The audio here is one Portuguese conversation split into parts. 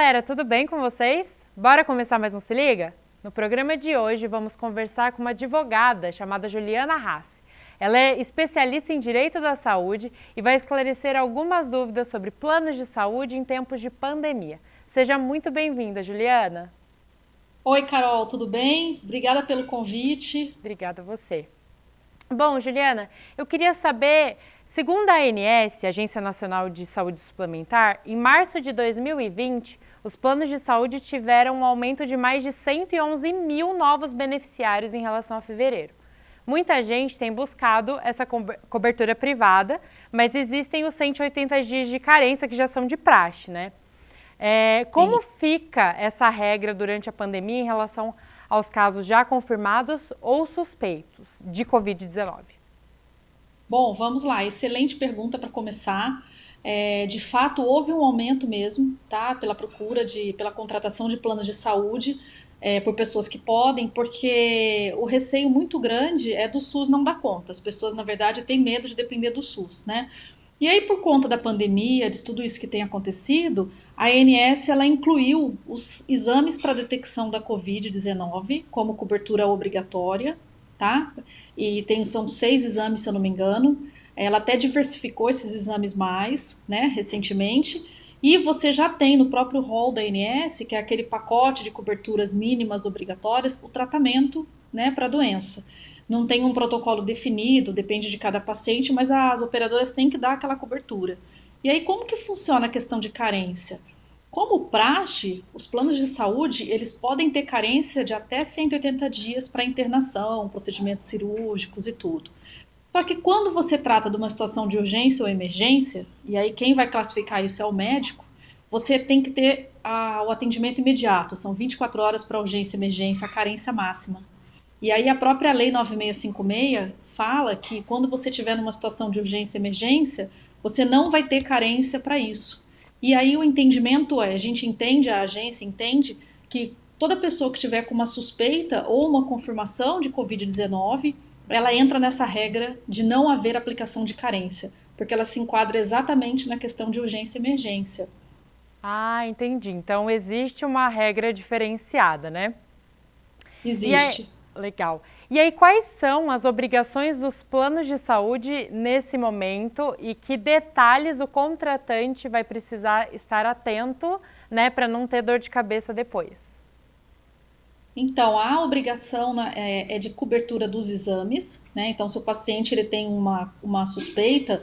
galera, tudo bem com vocês? Bora começar mais um Se Liga? No programa de hoje vamos conversar com uma advogada chamada Juliana Rassi. Ela é especialista em Direito da Saúde e vai esclarecer algumas dúvidas sobre planos de saúde em tempos de pandemia. Seja muito bem-vinda, Juliana. Oi, Carol, tudo bem? Obrigada pelo convite. Obrigada a você. Bom, Juliana, eu queria saber, segundo a ANS, Agência Nacional de Saúde Suplementar, em março de 2020, os planos de saúde tiveram um aumento de mais de 111 mil novos beneficiários em relação a fevereiro. Muita gente tem buscado essa cobertura privada, mas existem os 180 dias de carência que já são de praxe, né? Sim. Como fica essa regra durante a pandemia em relação aos casos já confirmados ou suspeitos de Covid-19? Bom, vamos lá. Excelente pergunta para começar. De fato, houve um aumento mesmo, tá? Pela contratação de planos de saúde, por pessoas que podem, porque o receio muito grande é do SUS não dar conta. As pessoas, na verdade, têm medo de depender do SUS, né? E aí, por conta da pandemia, de tudo isso que tem acontecido, a ANS ela incluiu os exames para detecção da Covid-19 como cobertura obrigatória, tá? São 6 exames, se eu não me engano. Ela até diversificou esses exames mais, né, recentemente. E você já tem no próprio rol da ANS, que é aquele pacote de coberturas mínimas obrigatórias, o tratamento, né, para a doença. Não tem um protocolo definido, depende de cada paciente, mas as operadoras têm que dar aquela cobertura. E aí, como que funciona a questão de carência? Como praxe, os planos de saúde, eles podem ter carência de até 180 dias para internação, procedimentos cirúrgicos e tudo. Só que quando você trata de uma situação de urgência ou emergência, e aí quem vai classificar isso é o médico, você tem que ter o atendimento imediato, são 24 horas para urgência e emergência, a carência máxima. E aí a própria Lei 9656 fala que quando você estiver numa situação de urgência e emergência, você não vai ter carência para isso. E aí o entendimento a gente entende, a agência entende que toda pessoa que tiver com uma suspeita ou uma confirmação de Covid-19, ela entra nessa regra de não haver aplicação de carência, porque ela se enquadra exatamente na questão de urgência e emergência. Ah, entendi. Então existe uma regra diferenciada, né? E aí, Existe. legal. E aí, quais são as obrigações dos planos de saúde nesse momento e que detalhes o contratante vai precisar estar atento, né, para não ter dor de cabeça depois? Então, a obrigação é de cobertura dos exames, né? Então, se o paciente ele tem uma suspeita,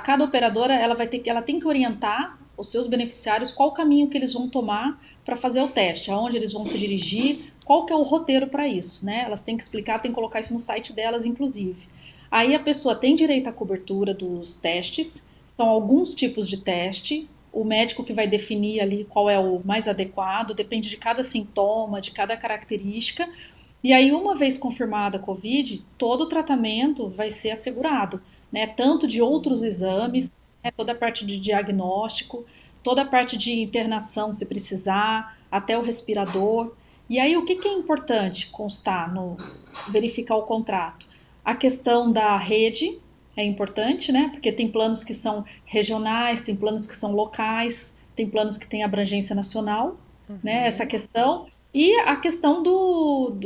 cada operadora ela tem que orientar os seus beneficiários qual o caminho que eles vão tomar para fazer o teste, aonde eles vão se dirigir, qual que é o roteiro para isso, né? Elas têm que explicar, têm que colocar isso no site delas, inclusive. Aí a pessoa tem direito à cobertura dos testes, são alguns tipos de teste, o médico que vai definir ali qual é o mais adequado, depende de cada sintoma, de cada característica. E aí, uma vez confirmada a Covid, todo o tratamento vai ser assegurado, né? Tanto de outros exames, né? Toda a parte de diagnóstico, toda a parte de internação, se precisar, até o respirador. E aí, o que que é importante constar no verificar o contrato? A questão da rede, é importante, né? Porque tem planos que são regionais, tem planos que são locais, tem planos que têm abrangência nacional, né? Essa Uhum. questão. E a questão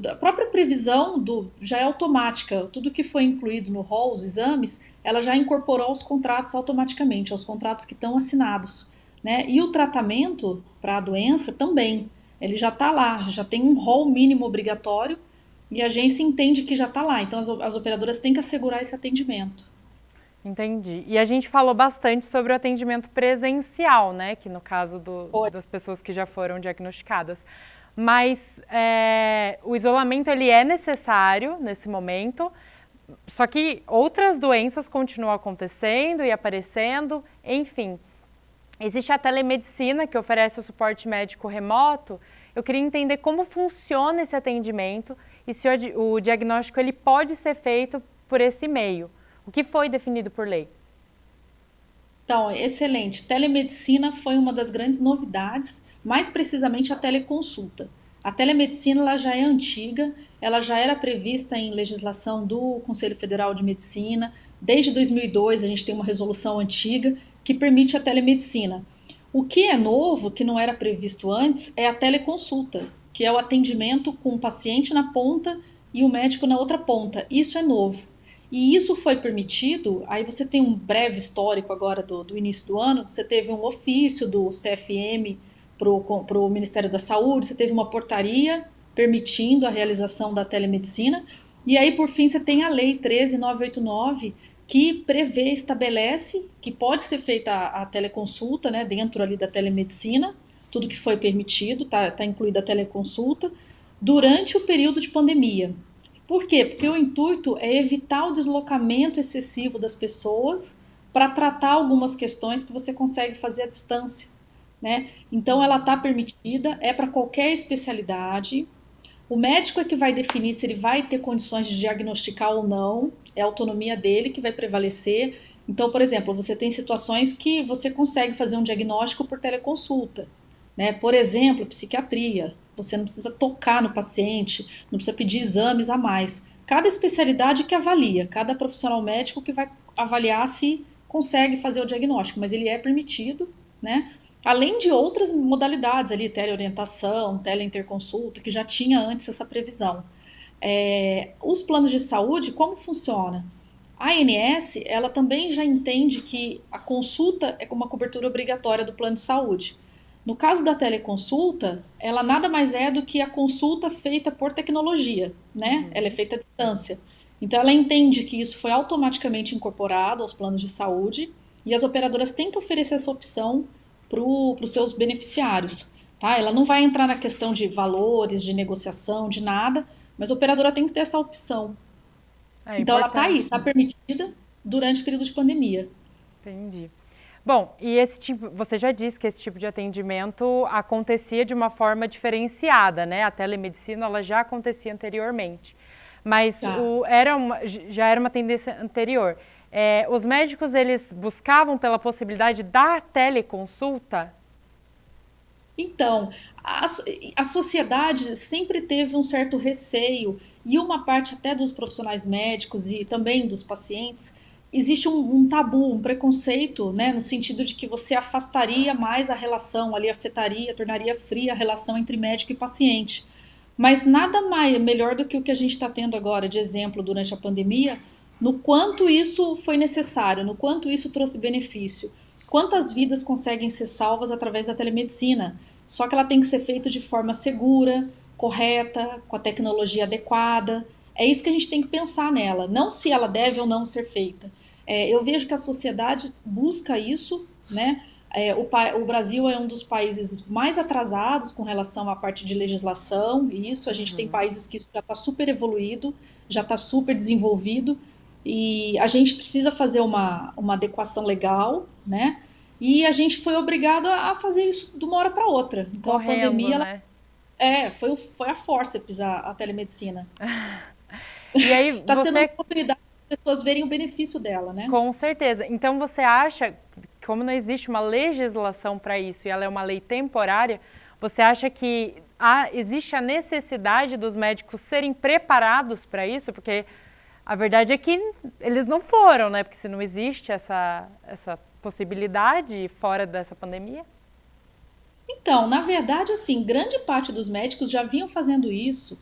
da própria previsão já é automática. Tudo que foi incluído no rol, os exames, ela já incorporou aos contratos automaticamente, aos contratos que estão assinados, né? E o tratamento para a doença também. Ele já está lá, já tem um rol mínimo obrigatório e a agência entende que já está lá. Então as operadoras têm que assegurar esse atendimento. Entendi. E a gente falou bastante sobre o atendimento presencial, né? Que no caso Foi. das pessoas que já foram diagnosticadas. Mas o isolamento ele é necessário nesse momento, só que outras doenças continuam acontecendo e aparecendo, enfim. Existe a telemedicina que oferece o suporte médico remoto. Eu queria entender como funciona esse atendimento e se o diagnóstico ele pode ser feito por esse meio. O que foi definido por lei? Então, excelente. Telemedicina foi uma das grandes novidades, mais precisamente a teleconsulta. A telemedicina ela já é antiga, ela já era prevista em legislação do Conselho Federal de Medicina. Desde 2002 a gente tem uma resolução antiga que permite a telemedicina. O que é novo, que não era previsto antes, é a teleconsulta, que é o atendimento com o paciente na ponta e o médico na outra ponta. Isso é novo. E isso foi permitido, aí você tem um breve histórico agora do início do ano, você teve um ofício do CFM para o Ministério da Saúde, você teve uma portaria permitindo a realização da telemedicina, e aí, por fim, você tem a Lei 13.989, que prevê, estabelece que pode ser feita a teleconsulta, né, dentro ali da telemedicina, tudo que foi permitido, tá incluída a teleconsulta, durante o período de pandemia. Por quê? Porque o intuito é evitar o deslocamento excessivo das pessoas para tratar algumas questões que você consegue fazer à distância, né? Então, ela está permitida, é para qualquer especialidade. O médico é que vai definir se ele vai ter condições de diagnosticar ou não, é a autonomia dele que vai prevalecer. Então, por exemplo, você tem situações que você consegue fazer um diagnóstico por teleconsulta, né? Por exemplo, psiquiatria. Você não precisa tocar no paciente, não precisa pedir exames a mais. Cada especialidade que avalia, cada profissional médico que vai avaliar se consegue fazer o diagnóstico, mas ele é permitido, né? Além de outras modalidades ali, teleorientação, teleinterconsulta, que já tinha antes essa previsão. Os planos de saúde, como funciona? A ANS, ela também já entende que a consulta é uma cobertura obrigatória do plano de saúde. No caso da teleconsulta, ela nada mais é do que a consulta feita por tecnologia, né? Ela é feita à distância. Então, ela entende que isso foi automaticamente incorporado aos planos de saúde e as operadoras têm que oferecer essa opção para os seus beneficiários, tá? Ela não vai entrar na questão de valores, de negociação, de nada, mas a operadora tem que ter essa opção. É Então, ela está aí, importante. está permitida durante o período de pandemia. Entendi. Bom, e esse tipo, você já disse que esse tipo de atendimento acontecia de uma forma diferenciada, né? A telemedicina ela já acontecia anteriormente, mas Tá. já era uma tendência anterior. Os médicos eles buscavam pela possibilidade da teleconsulta? Então, a, a sociedade sempre teve um certo receio, e uma parte até dos profissionais médicos e também dos pacientes, existe um tabu, um preconceito, né, no sentido de que você afastaria mais a relação, ali afetaria, tornaria fria a relação entre médico e paciente. Mas nada mais melhor do que o que a gente está tendo agora de exemplo durante a pandemia, no quanto isso foi necessário, no quanto isso trouxe benefício. Quantas vidas conseguem ser salvas através da telemedicina? Só que ela tem que ser feita de forma segura, correta, com a tecnologia adequada. É isso que a gente tem que pensar nela, não se ela deve ou não ser feita. Eu vejo que a sociedade busca isso, né? O Brasil é um dos países mais atrasados com relação à parte de legislação, e isso a gente tem países que isso já está super evoluído, já está super desenvolvido, e a gente precisa fazer uma adequação legal, né? E a gente foi obrigado a fazer isso de uma hora para outra. Então a Correndo, pandemia ela, né? foi a forceps a telemedicina. E aí Está sendo uma você, oportunidade para as pessoas verem o benefício dela, né? com certeza. Então você acha, como não existe uma legislação para isso e ela é uma lei temporária, você acha que existe a necessidade dos médicos serem preparados para isso? Porque a verdade é que eles não foram, né? Porque se não existe essa possibilidade fora dessa pandemia. Então, na verdade, assim, grande parte dos médicos já vinham fazendo isso,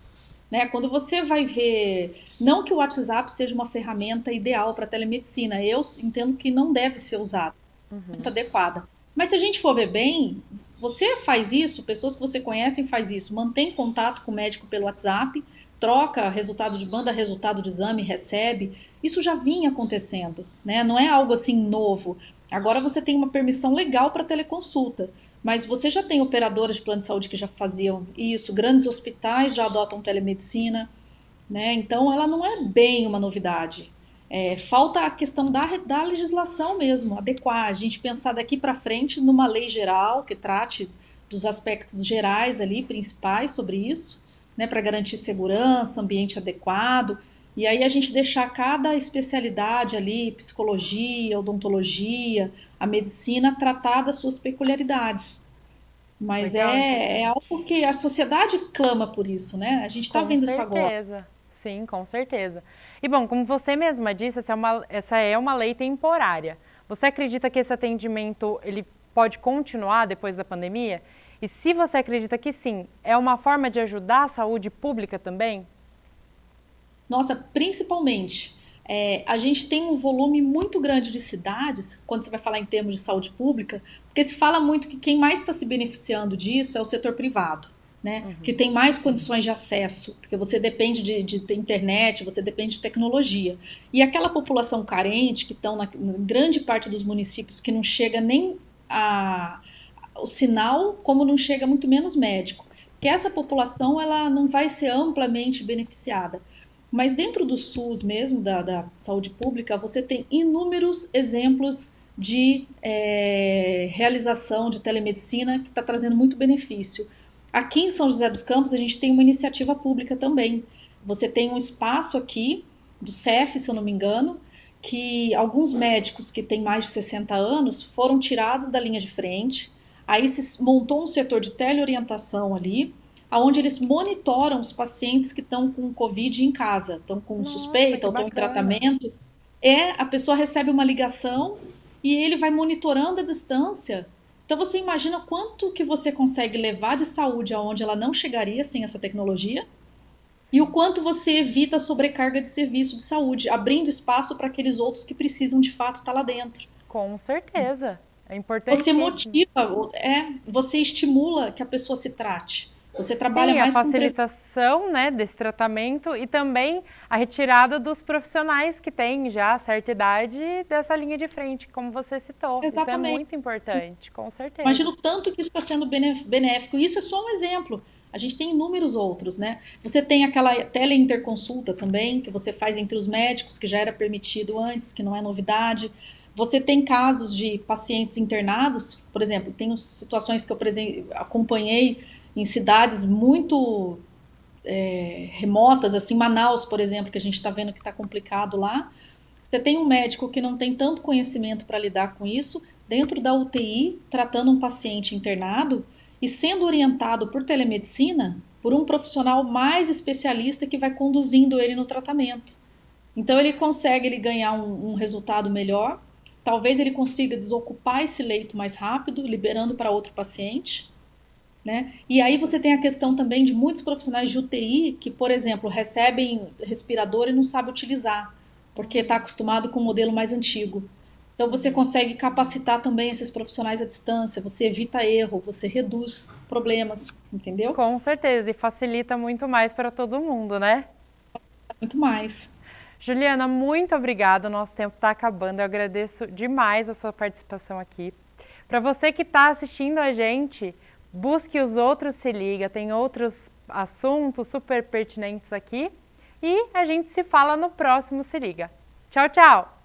né? Quando você vai ver, não que o WhatsApp seja uma ferramenta ideal para telemedicina, eu entendo que não deve ser usada, muito adequada. Mas se a gente for ver bem, você faz isso, pessoas que você conhece faz isso, mantém contato com o médico pelo WhatsApp, troca resultado de manda resultado de exame, recebe. Isso já vinha acontecendo, né? Não é algo assim novo. Agora você tem uma permissão legal para teleconsulta. Mas você já tem operadoras de plano de saúde que já faziam isso, grandes hospitais já adotam telemedicina, né? Então ela não é bem uma novidade. Falta a questão da legislação mesmo, adequar, a gente pensar daqui para frente numa lei geral que trate dos aspectos gerais ali, principais sobre isso, né, para garantir segurança, ambiente adequado, e aí a gente deixar cada especialidade ali, psicologia, odontologia, a medicina, tratar das suas peculiaridades. Mas Legal, é interessante. algo que a sociedade clama por isso, né? A gente está Com vendo isso agora. certeza. Sim, com certeza. E bom, como você mesma disse, essa é uma lei temporária. Você acredita que esse atendimento ele pode continuar depois da pandemia? E se você acredita que sim, é uma forma de ajudar a saúde pública também? Nossa, principalmente. A gente tem um volume muito grande de cidades, quando você vai falar em termos de saúde pública, porque se fala muito que quem mais está se beneficiando disso é o setor privado, né? Que tem mais condições de acesso, porque você depende de internet, você depende de tecnologia. E aquela população carente, que estão na grande parte dos municípios, que não chega nem o sinal, como não chega muito menos médico. Que essa população ela não vai ser amplamente beneficiada. Mas dentro do SUS mesmo, da saúde pública, você tem inúmeros exemplos de realização de telemedicina que está trazendo muito benefício. Aqui em São José dos Campos, a gente tem uma iniciativa pública também. Você tem um espaço aqui, do CEF, se eu não me engano, que alguns médicos que têm mais de 60 anos foram tirados da linha de frente, aí se montou um setor de teleorientação ali, onde eles monitoram os pacientes que estão com Covid em casa, estão com suspeita ou estão em tratamento. A pessoa recebe uma ligação e ele vai monitorando a distância. Então você imagina quanto que você consegue levar de saúde aonde ela não chegaria sem essa tecnologia e o quanto você evita a sobrecarga de serviço de saúde, abrindo espaço para aqueles outros que precisam de fato estar lá dentro. Com certeza, é importante. Você motiva, você estimula que a pessoa se trate. Você trabalha mais com a facilitação, né, desse tratamento e também a retirada dos profissionais que têm já certa idade dessa linha de frente, como você citou. Exatamente. Isso é muito importante, com certeza. Imagina o tanto que isso está sendo benéfico. Isso é só um exemplo. A gente tem inúmeros outros, né? Você tem aquela teleinterconsulta também, que você faz entre os médicos, que já era permitido antes, que não é novidade. Você tem casos de pacientes internados, por exemplo, tem situações que eu acompanhei em cidades muito remotas, assim, Manaus, por exemplo, que a gente está vendo que está complicado lá. Você tem um médico que não tem tanto conhecimento para lidar com isso, dentro da UTI, tratando um paciente internado e sendo orientado por telemedicina por um profissional mais especialista que vai conduzindo ele no tratamento. Então ele consegue ganhar um resultado melhor, talvez ele consiga desocupar esse leito mais rápido, liberando para outro paciente. Né? E aí você tem a questão também de muitos profissionais de UTI que, por exemplo, recebem respirador e não sabem utilizar, porque está acostumado com o modelo mais antigo. Então você consegue capacitar também esses profissionais à distância, você evita erro, você reduz problemas, entendeu? Com certeza, e facilita muito mais para todo mundo, né? Muito mais. Juliana, muito obrigada, o nosso tempo está acabando, eu agradeço demais a sua participação aqui. Para você que está assistindo a gente, busque os outros Se Liga, tem outros assuntos super pertinentes aqui e a gente se fala no próximo Se Liga. Tchau, tchau!